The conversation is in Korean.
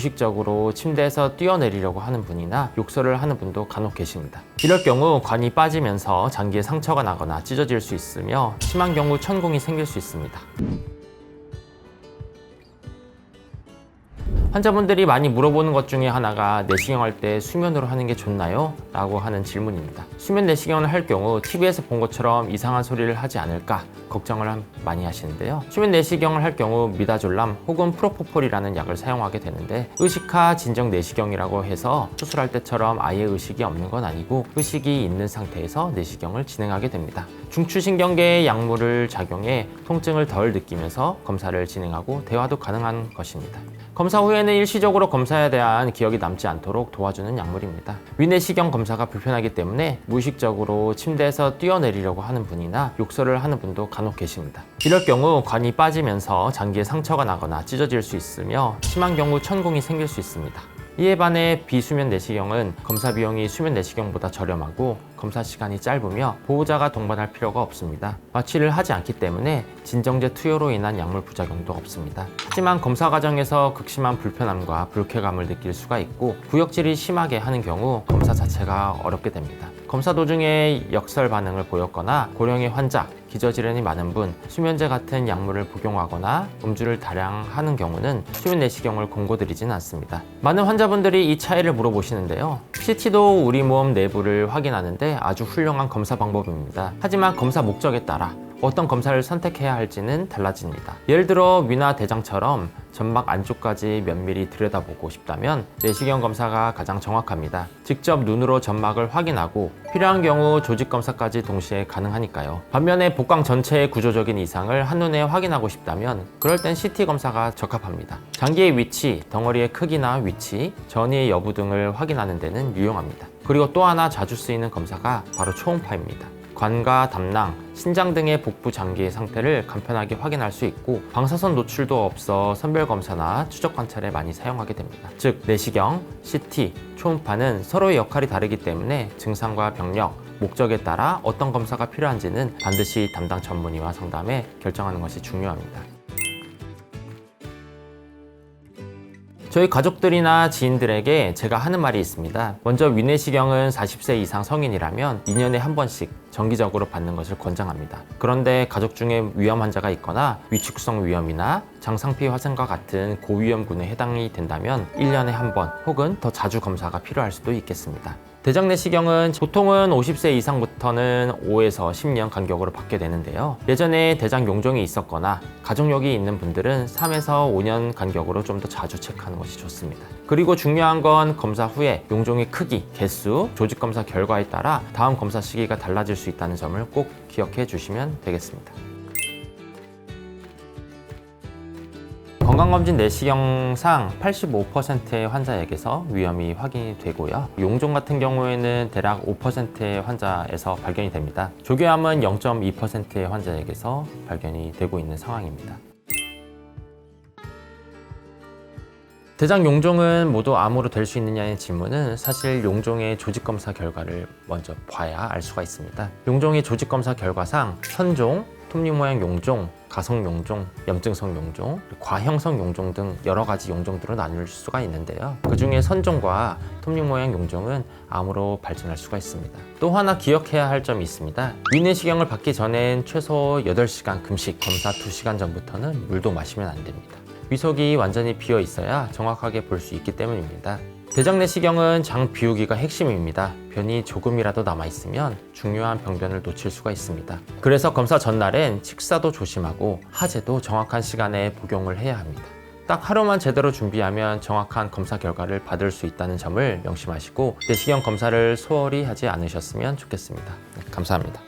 무의식적으로 침대에서 뛰어내리려고 하는 분이나 욕설을 하는 분도 간혹 계십니다. 이럴 경우 관이 빠지면서 장기에 상처가 나거나 찢어질 수 있으며 심한 경우 천공이 생길 수 있습니다. 환자분들이 많이 물어보는 것 중에 하나가 내시경할 때 수면으로 하는 게 좋나요? 라고 하는 질문입니다. 수면 내시경을 할 경우 TV에서 본 것처럼 이상한 소리를 하지 않을까 걱정을 많이 하시는데요. 수면 내시경을 할 경우 미다졸람 혹은 프로포폴이라는 약을 사용하게 되는데, 의식하 진정 내시경이라고 해서 수술할 때처럼 아예 의식이 없는 건 아니고 의식이 있는 상태에서 내시경을 진행하게 됩니다. 중추신경계의 약물을 작용해 통증을 덜 느끼면서 검사를 진행하고 대화도 가능한 것입니다. 검사 후에는 일시적으로 검사에 대한 기억이 남지 않도록 도와주는 약물입니다. 위내시경 검사가 불편하기 때문에 무의식적으로 침대에서 뛰어내리려고 하는 분이나 욕설을 하는 분도 간혹 계십니다. 이럴 경우 관이 빠지면서 장기에 상처가 나거나 찢어질 수 있으며 심한 경우 천공이 생길 수 있습니다. 이에 반해 비수면 내시경은 검사 비용이 수면 내시경보다 저렴하고 검사 시간이 짧으며 보호자가 동반할 필요가 없습니다. 마취를 하지 않기 때문에 진정제 투여로 인한 약물 부작용도 없습니다. 하지만 검사 과정에서 극심한 불편함과 불쾌감을 느낄 수가 있고 구역질이 심하게 하는 경우 검사 자체가 어렵게 됩니다. 검사 도중에 역설 반응을 보였거나 고령의 환자, 기저질환이 많은 분, 수면제 같은 약물을 복용하거나 음주를 다량 하는 경우는 수면 내시경을 권고드리진 않습니다. 많은 환자분들이 이 차이를 물어보시는데요. CT도 우리 몸 내부를 확인하는데 아주 훌륭한 검사 방법입니다. 하지만 검사 목적에 따라 어떤 검사를 선택해야 할지는 달라집니다. 예를 들어 위나 대장처럼 점막 안쪽까지 면밀히 들여다보고 싶다면 내시경 검사가 가장 정확합니다. 직접 눈으로 점막을 확인하고 필요한 경우 조직 검사까지 동시에 가능하니까요. 반면에 복강 전체의 구조적인 이상을 한눈에 확인하고 싶다면 그럴 땐 CT 검사가 적합합니다. 장기의 위치, 덩어리의 크기나 위치, 전이의 여부 등을 확인하는 데는 유용합니다. 그리고 또 하나 자주 쓰이는 검사가 바로 초음파입니다. 관과 담낭, 신장 등의 복부 장기의 상태를 간편하게 확인할 수 있고 방사선 노출도 없어 선별 검사나 추적 관찰에 많이 사용하게 됩니다. 즉 내시경, CT, 초음파는 서로의 역할이 다르기 때문에 증상과 병력, 목적에 따라 어떤 검사가 필요한지는 반드시 담당 전문의와 상담해 결정하는 것이 중요합니다. 저희 가족들이나 지인들에게 제가 하는 말이 있습니다. 먼저 위내시경은 40세 이상 성인이라면 2년에 한 번씩 정기적으로 받는 것을 권장합니다. 그런데 가족 중에 위암 환자가 있거나 위축성 위염이나 장상피 화생과 같은 고위험군에 해당이 된다면 1년에 한 번 혹은 더 자주 검사가 필요할 수도 있겠습니다. 대장 내시경은 보통은 50세 이상부터는 5에서 10년 간격으로 받게 되는데요. 예전에 대장 용종이 있었거나 가족력이 있는 분들은 3에서 5년 간격으로 좀 더 자주 체크하는 것이 좋습니다. 그리고 중요한 건 검사 후에 용종의 크기, 개수, 조직 검사 결과에 따라 다음 검사 시기가 달라질 수 있다는 점을 꼭 기억해 주시면 되겠습니다. 건강검진 내시경상 85%의 환자에게서 위험이 확인이 되고요. 용종 같은 경우에는 대략 5%의 환자에서 발견이 됩니다. 조교암은 0.2%의 환자에게서 발견이 되고 있는 상황입니다. 대장 용종은 모두 암으로 될 수 있느냐의 질문은 사실 용종의 조직검사 결과를 먼저 봐야 알 수가 있습니다. 용종의 조직검사 결과상 선종, 톱니 모양 용종, 가성 용종, 염증성 용종, 과형성 용종 등 여러 가지 용종들로 나눌 수가 있는데요. 그 중에 선종과 톱니 모양 용종은 암으로 발전할 수가 있습니다. 또 하나 기억해야 할 점이 있습니다. 위내시경을 받기 전엔 최소 8시간 금식, 검사 2시간 전부터는 물도 마시면 안 됩니다. 위속이 완전히 비어 있어야 정확하게 볼 수 있기 때문입니다. 대장 내시경은 장 비우기가 핵심입니다. 변이 조금이라도 남아있으면 중요한 병변을 놓칠 수가 있습니다. 그래서 검사 전날엔 식사도 조심하고 하제도 정확한 시간에 복용을 해야 합니다. 딱 하루만 제대로 준비하면 정확한 검사 결과를 받을 수 있다는 점을 명심하시고 내시경 검사를 소홀히 하지 않으셨으면 좋겠습니다. 감사합니다.